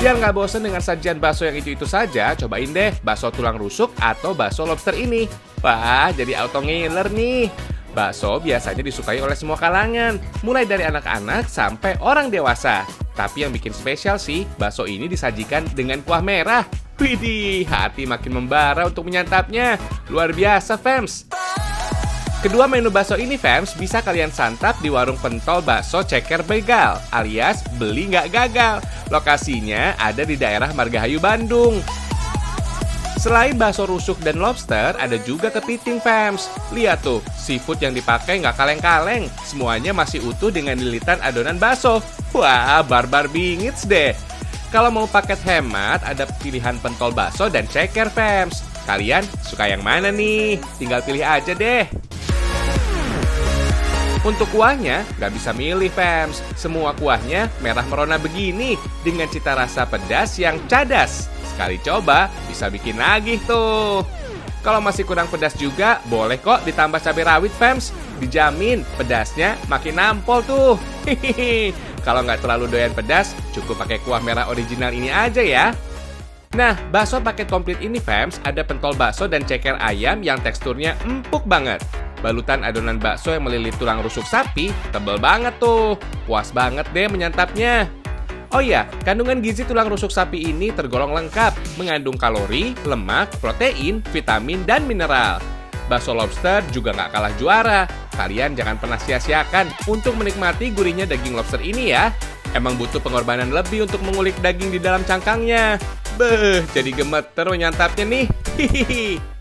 Biar nggak bosen dengan sajian bakso yang itu-itu saja, cobain deh bakso tulang rusuk atau bakso lobster ini. Wah, jadi auto ngiler nih. Bakso biasanya disukai oleh semua kalangan, mulai dari anak-anak sampai orang dewasa. Tapi yang bikin spesial sih, bakso ini disajikan dengan kuah merah. Widih, hati makin membara untuk menyantapnya. Luar biasa, fams. Kedua menu bakso ini, fams, bisa kalian santap di warung pentol bakso Ceker Begal, alias beli nggak gagal. Lokasinya ada di daerah Margahayu, Bandung. Selain bakso rusuk dan lobster, ada juga kepiting, fams. Lihat tuh, seafood yang dipakai nggak kaleng-kaleng. Semuanya masih utuh dengan lilitan adonan bakso. Wah, barbar bingits deh. Kalau mau paket hemat, ada pilihan pentol bakso dan ceker, fams. Kalian suka yang mana nih? Tinggal pilih aja deh. Untuk kuahnya, nggak bisa milih, fams. Semua kuahnya merah merona begini, dengan cita rasa pedas yang cadas. Sekali coba, bisa bikin nagih tuh. Kalau masih kurang pedas juga, boleh kok ditambah cabai rawit, fams. Dijamin pedasnya makin nampol tuh. Hihihi. Kalau nggak terlalu doyan pedas, cukup pakai kuah merah original ini aja ya. Nah, bakso paket komplit ini, fams, ada pentol bakso dan ceker ayam yang teksturnya empuk banget. Balutan adonan bakso yang melilit tulang rusuk sapi, tebel banget tuh. Puas banget deh menyantapnya. Oh iya, kandungan gizi tulang rusuk sapi ini tergolong lengkap, mengandung kalori, lemak, protein, vitamin, dan mineral. Bakso lobster juga nggak kalah juara. Kalian jangan pernah sia-siakan untuk menikmati gurihnya daging lobster ini ya. Emang butuh pengorbanan lebih untuk mengulik daging di dalam cangkangnya. Beuh, jadi gemeter menyantapnya nih. Hihihi.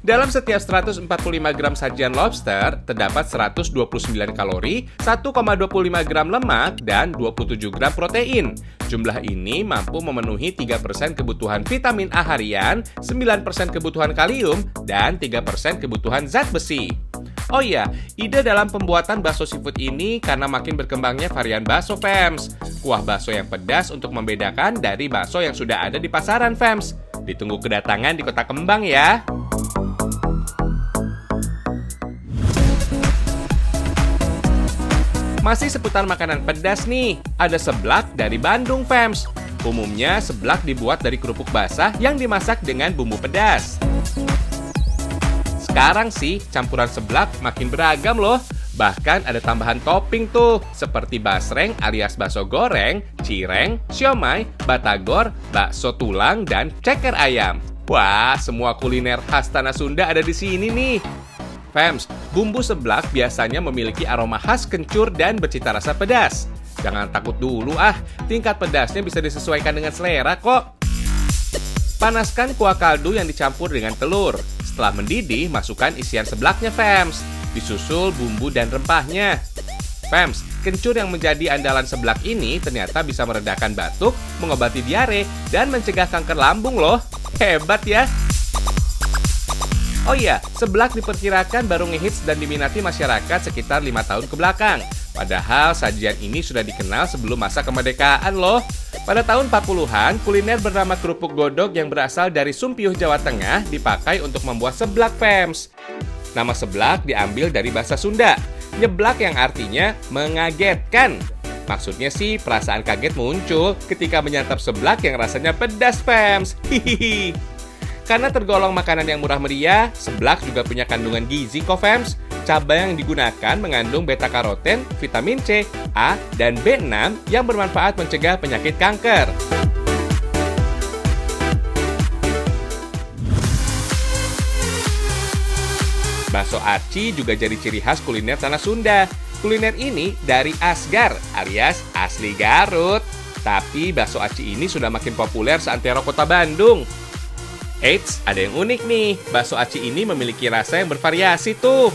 Dalam setiap 145 gram sajian lobster, terdapat 129 kalori, 1,25 gram lemak, dan 27 gram protein. Jumlah ini mampu memenuhi 3% kebutuhan vitamin A harian, 9% kebutuhan kalium, dan 3% kebutuhan zat besi. Oh iya, ide dalam pembuatan bakso seafood ini karena makin berkembangnya varian bakso, fams. Kuah bakso yang pedas untuk membedakan dari bakso yang sudah ada di pasaran, fams. Ditunggu kedatangan di Kota Kembang ya. Masih seputar makanan pedas nih, ada seblak dari Bandung, fams. Umumnya seblak dibuat dari kerupuk basah yang dimasak dengan bumbu pedas. Sekarang sih campuran seblak makin beragam loh. Bahkan ada tambahan topping tuh, seperti basreng alias bakso goreng, cireng, siomay, batagor, bakso tulang, dan ceker ayam. Wah, semua kuliner khas tanah Sunda ada di sini nih. Fams, bumbu seblak biasanya memiliki aroma khas kencur dan bercita rasa pedas. Jangan takut dulu tingkat pedasnya bisa disesuaikan dengan selera kok. Panaskan kuah kaldu yang dicampur dengan telur. Setelah mendidih, masukkan isian seblaknya, fams. Disusul bumbu dan rempahnya. Fams, kencur yang menjadi andalan seblak ini ternyata bisa meredakan batuk, mengobati diare, dan mencegah kanker lambung loh. Hebat ya! Oh iya, seblak diperkirakan baru ngehits dan diminati masyarakat sekitar 5 tahun ke belakang. Padahal sajian ini sudah dikenal sebelum masa kemerdekaan loh. Pada tahun 40-an, kuliner bernama kerupuk godog yang berasal dari Sumpiyuh, Jawa Tengah dipakai untuk membuat seblak, fams. Nama seblak diambil dari bahasa Sunda, nyeblak yang artinya mengagetkan. Maksudnya sih perasaan kaget muncul ketika menyantap seblak yang rasanya pedas, fams. Hihihi. Karena tergolong makanan yang murah meriah, seblak juga punya kandungan gizi kok, fams. Cabai yang digunakan mengandung beta-karoten, vitamin C, A, dan B6 yang bermanfaat mencegah penyakit kanker. Bakso aci juga jadi ciri khas kuliner tanah Sunda. Kuliner ini dari Asgar, alias asli Garut. Tapi bakso aci ini sudah makin populer seantero kota Bandung. Eits, ada yang unik nih. Bakso aci ini memiliki rasa yang bervariasi tuh.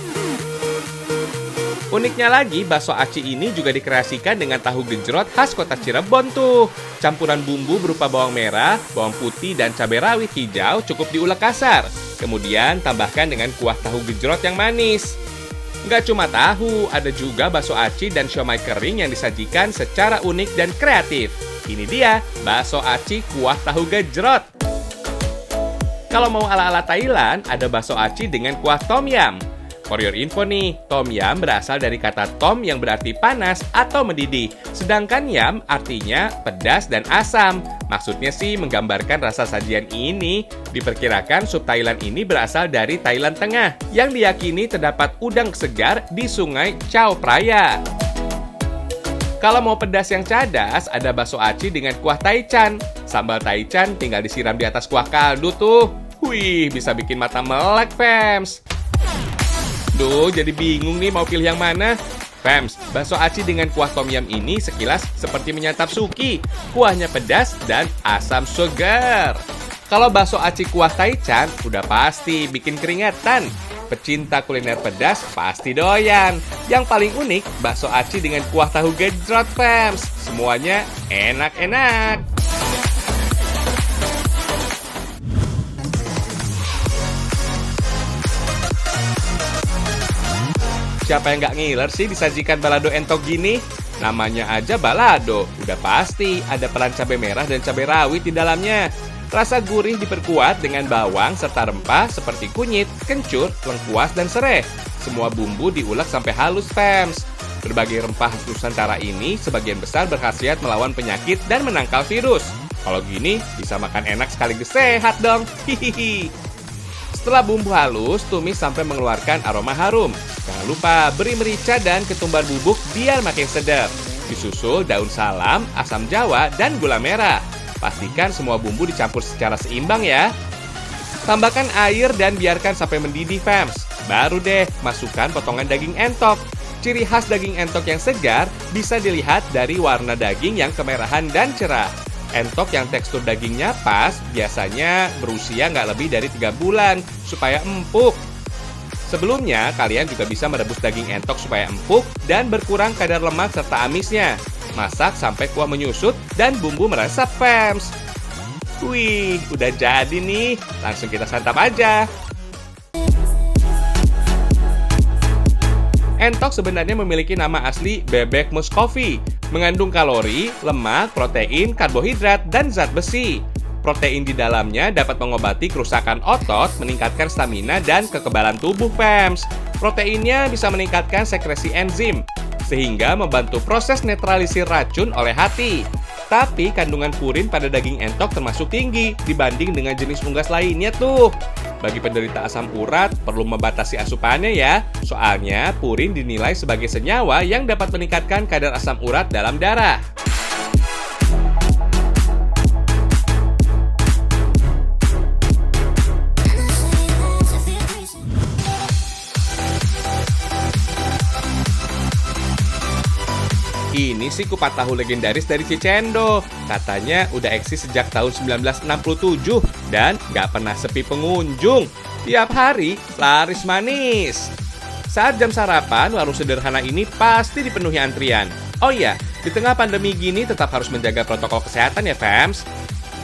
Uniknya lagi, bakso aci ini juga dikreasikan dengan tahu gejrot khas kota Cirebon tuh. Campuran bumbu berupa bawang merah, bawang putih, dan cabai rawit hijau cukup diulek kasar. Kemudian tambahkan dengan kuah tahu gejrot yang manis. Nggak cuma tahu, ada juga bakso aci dan siomay kering yang disajikan secara unik dan kreatif. Ini dia, bakso aci kuah tahu gejrot. Kalau mau ala-ala Thailand, ada bakso aci dengan kuah tom yum. For your info nih, tom yum berasal dari kata tom yang berarti panas atau mendidih. Sedangkan yum artinya pedas dan asam. Maksudnya sih menggambarkan rasa sajian ini. Diperkirakan sup Thailand ini berasal dari Thailand Tengah, yang diyakini terdapat udang segar di sungai Chao Phraya. Kalau mau pedas yang cadas, ada bakso aci dengan kuah taichan. Sambal taichan tinggal disiram di atas kuah kaldu tuh. Wih, bisa bikin mata melek, fams. Duh, jadi bingung nih mau pilih yang mana. Fams, bakso aci dengan kuah tom yum ini sekilas seperti menyantap suki. Kuahnya pedas dan asam segar. Kalau bakso aci kuah taichan, udah pasti bikin keringetan. Pecinta kuliner pedas pasti doyan. Yang paling unik, bakso aci dengan kuah tahu gejrot, fams. Semuanya enak-enak. Siapa yang nggak ngiler sih disajikan balado entok gini? Namanya aja balado, udah pasti ada peran cabai merah dan cabai rawit di dalamnya. Rasa gurih diperkuat dengan bawang serta rempah seperti kunyit, kencur, lengkuas, dan serai. Semua bumbu diulek sampai halus, fams. Berbagai rempah khas Nusantara ini sebagian besar berkhasiat melawan penyakit dan menangkal virus. Kalau gini, bisa makan enak sekaligus sehat dong. Hihihi. Setelah bumbu halus, tumis sampai mengeluarkan aroma harum. Jangan lupa beri merica dan ketumbar bubuk biar makin sedap. Disusul daun salam, asam jawa, dan gula merah. Pastikan semua bumbu dicampur secara seimbang ya. Tambahkan air dan biarkan sampai mendidih, fams. Baru deh masukkan potongan daging entok. Ciri khas daging entok yang segar bisa dilihat dari warna daging yang kemerahan dan cerah. Entok yang tekstur dagingnya pas biasanya berusia nggak lebih dari 3 bulan supaya empuk. Sebelumnya, kalian juga bisa merebus daging entok supaya empuk dan berkurang kadar lemak serta amisnya. Masak sampai kuah menyusut dan bumbu meresap, fams. Wih, udah jadi nih. Langsung kita santap aja. Entok sebenarnya memiliki nama asli bebek Muscovy. Mengandung kalori, lemak, protein, karbohidrat, dan zat besi. Protein di dalamnya dapat mengobati kerusakan otot, meningkatkan stamina dan kekebalan tubuh, fams. Proteinnya bisa meningkatkan sekresi enzim, sehingga membantu proses netralisir racun oleh hati. Tapi kandungan purin pada daging entok termasuk tinggi dibanding dengan jenis unggas lainnya tuh. Bagi penderita asam urat, perlu membatasi asupannya ya. Soalnya purin dinilai sebagai senyawa yang dapat meningkatkan kadar asam urat dalam darah. Ini sih kupat tahu legendaris dari Cicendo. Katanya udah eksis sejak tahun 1967 dan nggak pernah sepi pengunjung. Tiap hari laris manis. Saat jam sarapan, warung sederhana ini pasti dipenuhi antrian. Oh iya, di tengah pandemi gini tetap harus menjaga protokol kesehatan ya, fams.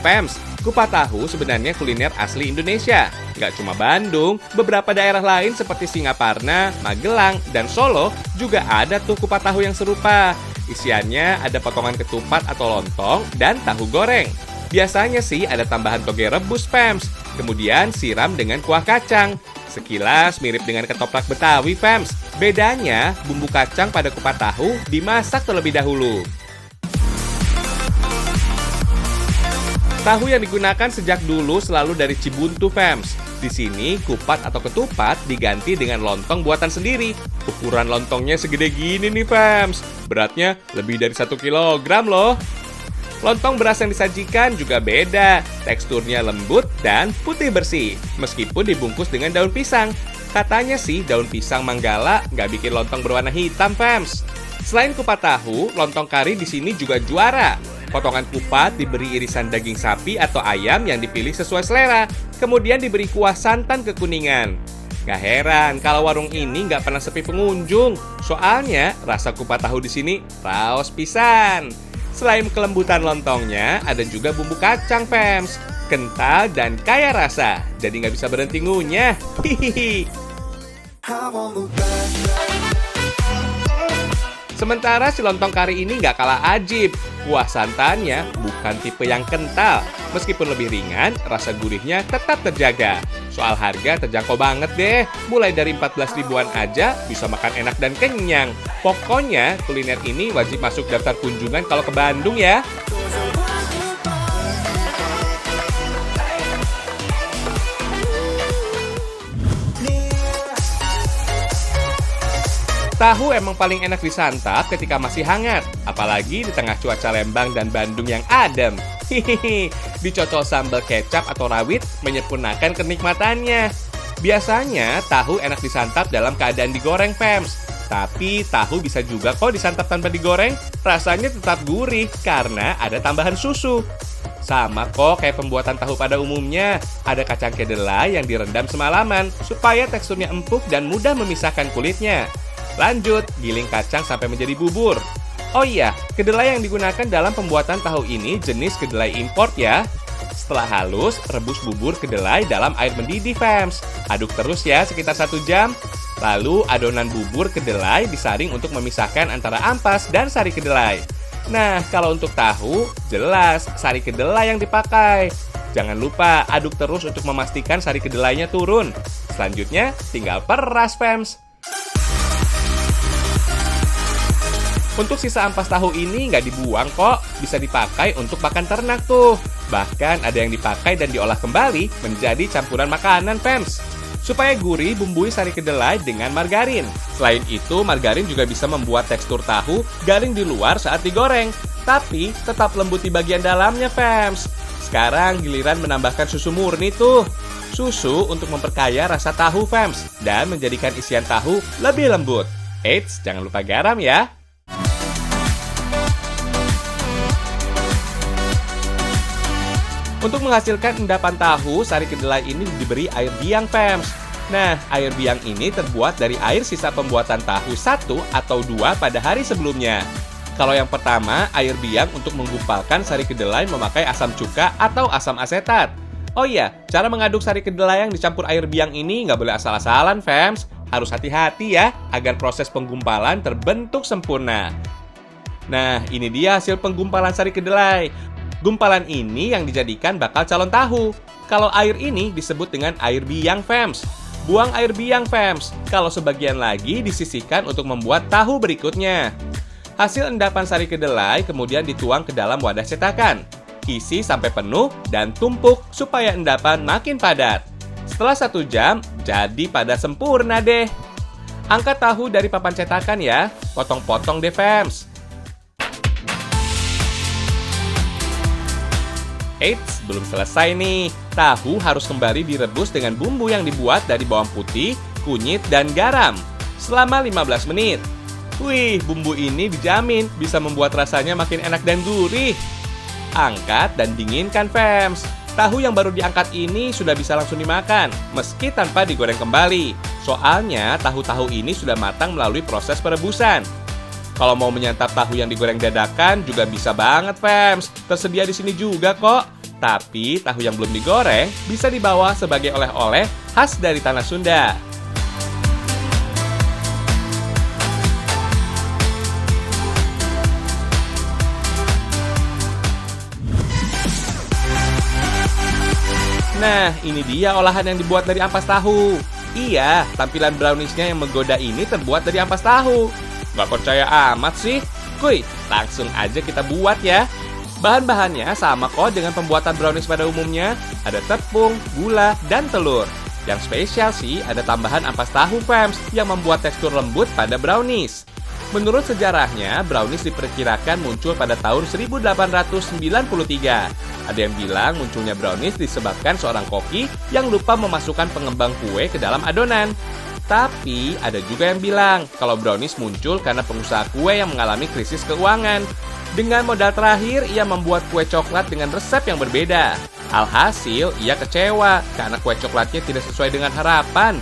Fams, kupat tahu sebenarnya kuliner asli Indonesia. Nggak cuma Bandung, beberapa daerah lain seperti Singaparna, Magelang, dan Solo juga ada tuh kupat tahu yang serupa. Isiannya ada potongan ketupat atau lontong dan tahu goreng. Biasanya sih ada tambahan toge rebus, fams. Kemudian siram dengan kuah kacang. Sekilas mirip dengan ketoprak Betawi, fams. Bedanya, bumbu kacang pada kupat tahu dimasak terlebih dahulu. Tahu yang digunakan sejak dulu selalu dari Cibuntu, fams. Di sini, kupat atau ketupat diganti dengan lontong buatan sendiri. Ukuran lontongnya segede gini nih, fams. Beratnya lebih dari 1 kilogram loh. Lontong beras yang disajikan juga beda. Teksturnya lembut dan putih bersih, meskipun dibungkus dengan daun pisang. Katanya sih daun pisang Manggala nggak bikin lontong berwarna hitam, fams. Selain kupat tahu, lontong kari di sini juga juara. Potongan kupat diberi irisan daging sapi atau ayam yang dipilih sesuai selera. Kemudian diberi kuah santan kekuningan. Gak heran kalau warung ini nggak pernah sepi pengunjung. Soalnya rasa kupat tahu di sini raos pisan. Selain kelembutan lontongnya, ada juga bumbu kacang, fams. Kental dan kaya rasa. Jadi nggak bisa berhenti ngunyah. Hihihi. Sementara si lontong kari ini nggak kalah ajib. Kuah santannya bukan tipe yang kental. Meskipun lebih ringan, rasa gurihnya tetap terjaga. Soal harga terjangkau banget deh. Mulai dari 14 ribuan aja bisa makan enak dan kenyang. Pokoknya kuliner ini wajib masuk daftar kunjungan kalau ke Bandung ya. Tahu emang paling enak disantap ketika masih hangat, apalagi di tengah cuaca Lembang dan Bandung yang adem. Hihihi, dicocol sambal kecap atau rawit menyempurnakan kenikmatannya. Biasanya tahu enak disantap dalam keadaan digoreng, fams. Tapi tahu bisa juga kok disantap tanpa digoreng, rasanya tetap gurih karena ada tambahan susu. Sama kok kayak pembuatan tahu pada umumnya, ada kacang kedelai yang direndam semalaman supaya teksturnya empuk dan mudah memisahkan kulitnya. Lanjut, giling kacang sampai menjadi bubur. Oh iya, kedelai yang digunakan dalam pembuatan tahu ini jenis kedelai import ya. Setelah halus, rebus bubur kedelai dalam air mendidih, fams. Aduk terus ya sekitar 1 jam. Lalu adonan bubur kedelai disaring untuk memisahkan antara ampas dan sari kedelai. Nah, kalau untuk tahu, jelas sari kedelai yang dipakai. Jangan lupa aduk terus untuk memastikan sari kedelainya turun. Selanjutnya, tinggal peras, fams. Untuk sisa ampas tahu ini nggak dibuang kok, bisa dipakai untuk pakan ternak tuh. Bahkan ada yang dipakai dan diolah kembali menjadi campuran makanan, fams. Supaya gurih, bumbui sari kedelai dengan margarin. Selain itu, margarin juga bisa membuat tekstur tahu garing di luar saat digoreng, tapi tetap lembut di bagian dalamnya, fams. Sekarang giliran menambahkan susu murni tuh. Susu untuk memperkaya rasa tahu, fams, dan menjadikan isian tahu lebih lembut. Eits, jangan lupa garam ya. Untuk menghasilkan endapan tahu, sari kedelai ini diberi air biang, fams. Nah, air biang ini terbuat dari air sisa pembuatan tahu 1 atau 2 pada hari sebelumnya. Kalau yang pertama, air biang untuk menggumpalkan sari kedelai memakai asam cuka atau asam asetat. Oh iya, cara mengaduk sari kedelai yang dicampur air biang ini nggak boleh asal-asalan, fams. Harus hati-hati ya, agar proses penggumpalan terbentuk sempurna. Nah, ini dia hasil penggumpalan sari kedelai. Gumpalan ini yang dijadikan bakal calon tahu. Kalau air ini disebut dengan air biang, fams. Buang air biang, fams. Kalau sebagian lagi disisihkan untuk membuat tahu berikutnya. Hasil endapan sari kedelai kemudian dituang ke dalam wadah cetakan. Isi sampai penuh dan tumpuk supaya endapan makin padat. Setelah 1 jam, jadi pada sempurna deh. Angkat tahu dari papan cetakan ya. Potong-potong deh, fams. Eits, belum selesai nih. Tahu harus kembali direbus dengan bumbu yang dibuat dari bawang putih, kunyit, dan garam selama 15 menit. Wih, bumbu ini dijamin bisa membuat rasanya makin enak dan gurih. Angkat dan dinginkan, fams. Tahu yang baru diangkat ini sudah bisa langsung dimakan, meski tanpa digoreng kembali. Soalnya, tahu-tahu ini sudah matang melalui proses perebusan. Kalau mau menyantap tahu yang digoreng dadakan juga bisa banget, fams. Tersedia di sini juga kok. Tapi tahu yang belum digoreng bisa dibawa sebagai oleh-oleh khas dari tanah Sunda. Nah, ini dia olahan yang dibuat dari ampas tahu. Iya, tampilan browniesnya yang menggoda ini terbuat dari ampas tahu. Nggak percaya amat sih? Kuy, langsung aja kita buat ya. Bahan-bahannya sama kok dengan pembuatan brownies pada umumnya. Ada tepung, gula, dan telur. Yang spesial sih ada tambahan ampas tahu, fams, yang membuat tekstur lembut pada brownies. Menurut sejarahnya, brownies diperkirakan muncul pada tahun 1893. Ada yang bilang munculnya brownies disebabkan seorang koki yang lupa memasukkan pengembang kue ke dalam adonan. Tapi ada juga yang bilang kalau brownies muncul karena pengusaha kue yang mengalami krisis keuangan. Dengan modal terakhir, ia membuat kue coklat dengan resep yang berbeda. Alhasil, ia kecewa karena kue coklatnya tidak sesuai dengan harapan.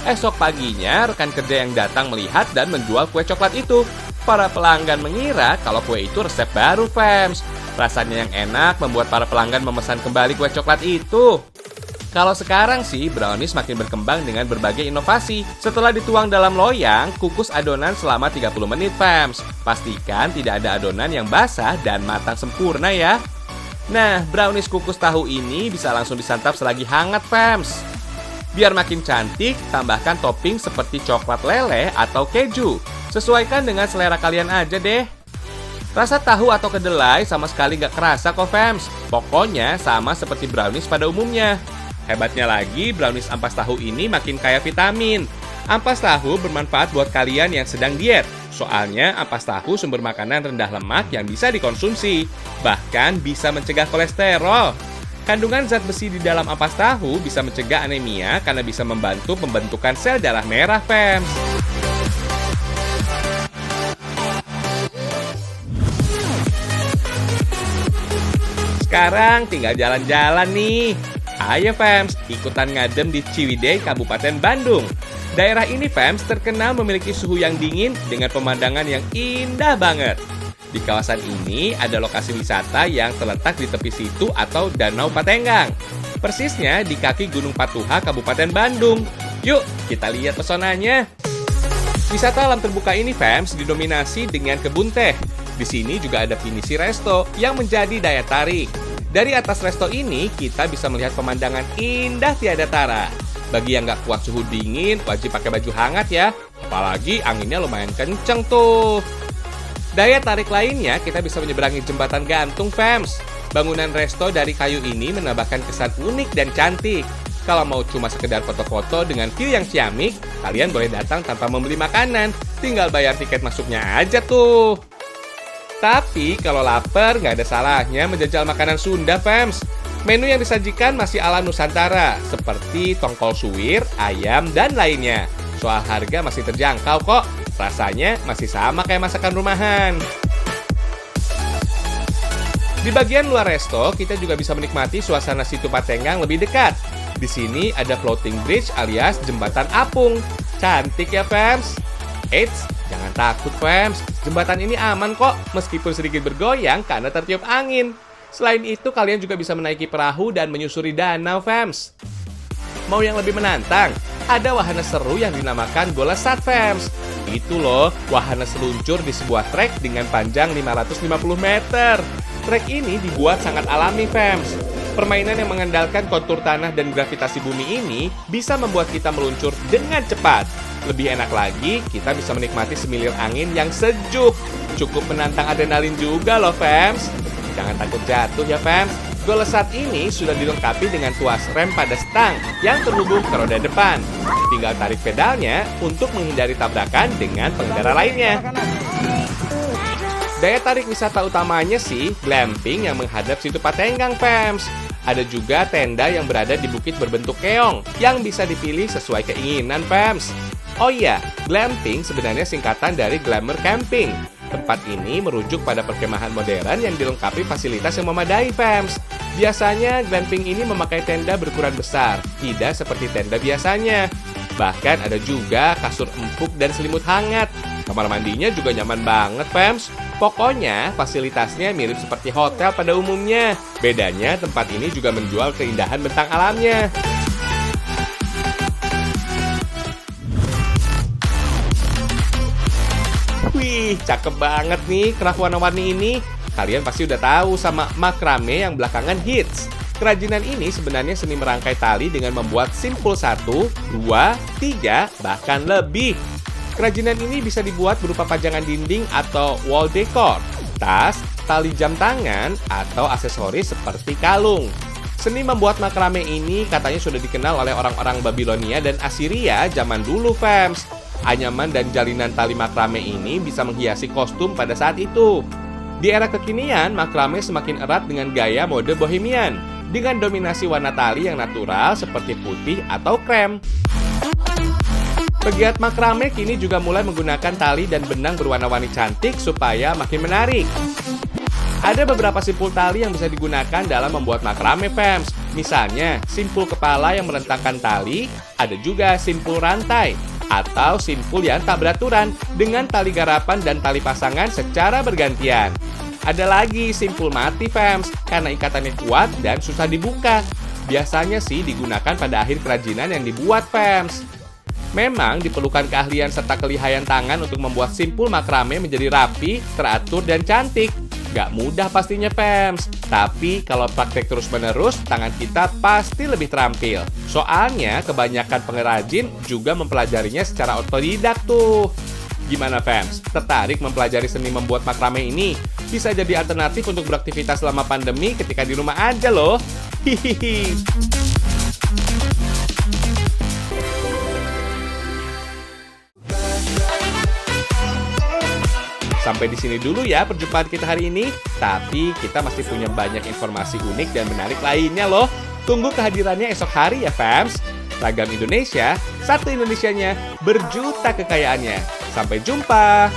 Esok paginya, rekan kerja yang datang melihat dan menjual kue coklat itu. Para pelanggan mengira kalau kue itu resep baru, fams. Rasanya yang enak membuat para pelanggan memesan kembali kue coklat itu. Kalau sekarang sih, brownies makin berkembang dengan berbagai inovasi. Setelah dituang dalam loyang, kukus adonan selama 30 menit, fams. Pastikan tidak ada adonan yang basah dan matang sempurna ya. Nah, brownies kukus tahu ini bisa langsung disantap selagi hangat, fams. Biar makin cantik, tambahkan topping seperti coklat leleh atau keju. Sesuaikan dengan selera kalian aja deh. Rasa tahu atau kedelai sama sekali nggak kerasa kok fams. Pokoknya sama seperti brownies pada umumnya. Hebatnya lagi, brownies ampas tahu ini makin kaya vitamin. Ampas tahu bermanfaat buat kalian yang sedang diet. Soalnya ampas tahu sumber makanan rendah lemak yang bisa dikonsumsi. Bahkan bisa mencegah kolesterol. Kandungan zat besi di dalam ampas tahu bisa mencegah anemia karena bisa membantu pembentukan sel darah merah, fams. Sekarang tinggal jalan-jalan nih. Ayo fams, ikutan ngadem di Ciwidey, Kabupaten Bandung. Daerah ini fams terkenal memiliki suhu yang dingin dengan pemandangan yang indah banget. Di kawasan ini ada lokasi wisata yang terletak di tepi situ atau Danau Patenggang. Persisnya di kaki Gunung Patuha, Kabupaten Bandung. Yuk, kita lihat pesonanya. Wisata alam terbuka ini fams didominasi dengan kebun teh. Di sini juga ada Pinisi Resto yang menjadi daya tarik. Dari atas resto ini, kita bisa melihat pemandangan indah tiada tara. Bagi yang nggak kuat suhu dingin, wajib pakai baju hangat ya. Apalagi anginnya lumayan kenceng tuh. Daya tarik lainnya, kita bisa menyeberangi jembatan gantung, fams. Bangunan resto dari kayu ini menambahkan kesan unik dan cantik. Kalau mau cuma sekedar foto-foto dengan view yang ciamik, kalian boleh datang tanpa membeli makanan. Tinggal bayar tiket masuknya aja tuh. Tapi kalau lapar, nggak ada salahnya menjajal makanan Sunda, fams. Menu yang disajikan masih ala Nusantara, seperti tongkol suwir, ayam, dan lainnya. Soal harga masih terjangkau kok. Rasanya masih sama kayak masakan rumahan. Di bagian luar resto, kita juga bisa menikmati suasana situ Patenggang lebih dekat. Di sini ada floating bridge alias jembatan apung. Cantik ya, fams. Eits, jangan takut, fams. Jembatan ini aman kok, meskipun sedikit bergoyang karena tertiup angin. Selain itu, kalian juga bisa menaiki perahu dan menyusuri danau, fams. Mau yang lebih menantang? Ada wahana seru yang dinamakan bola sat, fams. Itu loh, wahana seluncur di sebuah trek dengan panjang 550 meter. Trek ini dibuat sangat alami, fams. Permainan yang mengandalkan kontur tanah dan gravitasi bumi ini bisa membuat kita meluncur dengan cepat. Lebih enak lagi, kita bisa menikmati semilir angin yang sejuk. Cukup menantang adrenalin juga loh, fams. Jangan takut jatuh ya, fams. Bola sat ini sudah dilengkapi dengan tuas rem pada stang yang terhubung ke roda depan. Tinggal tarik pedalnya untuk menghindari tabrakan dengan pengendara lainnya. Daya tarik wisata utamanya sih glamping yang menghadap situ Patenggang, fams. Ada juga tenda yang berada di bukit berbentuk keong yang bisa dipilih sesuai keinginan, fams. Oh iya, glamping sebenarnya singkatan dari glamour camping. Tempat ini merujuk pada perkemahan modern yang dilengkapi fasilitas yang memadai, fams. Biasanya glamping ini memakai tenda berukuran besar, tidak seperti tenda biasanya. Bahkan ada juga kasur empuk dan selimut hangat. Kamar mandinya juga nyaman banget, fams. Pokoknya fasilitasnya mirip seperti hotel pada umumnya. Bedanya tempat ini juga menjual keindahan bentang alamnya. Wih, cakep banget nih kerah warna-warni ini. Kalian pasti udah tahu sama makrame yang belakangan hits. Kerajinan ini sebenarnya seni merangkai tali dengan membuat simpul 1, 2, 3, bahkan lebih. Kerajinan ini bisa dibuat berupa pajangan dinding atau wall decor, tas, tali jam tangan, atau aksesoris seperti kalung. Seni membuat makrame ini katanya sudah dikenal oleh orang-orang Babilonia dan Assyria zaman dulu, fams. Anyaman dan jalinan tali makrame ini bisa menghiasi kostum pada saat itu. Di era kekinian, makrame semakin erat dengan gaya mode bohemian, dengan dominasi warna tali yang natural seperti putih atau krem. Pegiat makrame kini juga mulai menggunakan tali dan benang berwarna-warni cantik supaya makin menarik. Ada beberapa simpul tali yang bisa digunakan dalam membuat makrame, fams. Misalnya, simpul kepala yang merentangkan tali, ada juga simpul rantai, atau simpul yang tak beraturan dengan tali garapan dan tali pasangan secara bergantian. Ada lagi simpul mati, fams, karena ikatannya kuat dan susah dibuka. Biasanya sih digunakan pada akhir kerajinan yang dibuat, fams. Memang diperlukan keahlian serta kelihayan tangan untuk membuat simpul makrame menjadi rapi, teratur, dan cantik. Gak mudah pastinya, fams. Tapi kalau praktek terus-menerus, tangan kita pasti lebih terampil. Soalnya kebanyakan pengrajin juga mempelajarinya secara otodidak tuh. Gimana fans? Tertarik mempelajari seni membuat makrame ini? Bisa jadi alternatif untuk beraktivitas selama pandemi ketika di rumah aja loh. Hihihi. Sampai di sini dulu ya perjumpaan kita hari ini. Tapi kita masih punya banyak informasi unik dan menarik lainnya loh. Tunggu kehadirannya esok hari ya fans. Ragam Indonesia, satu Indonesianya, berjuta kekayaannya. Sampai jumpa.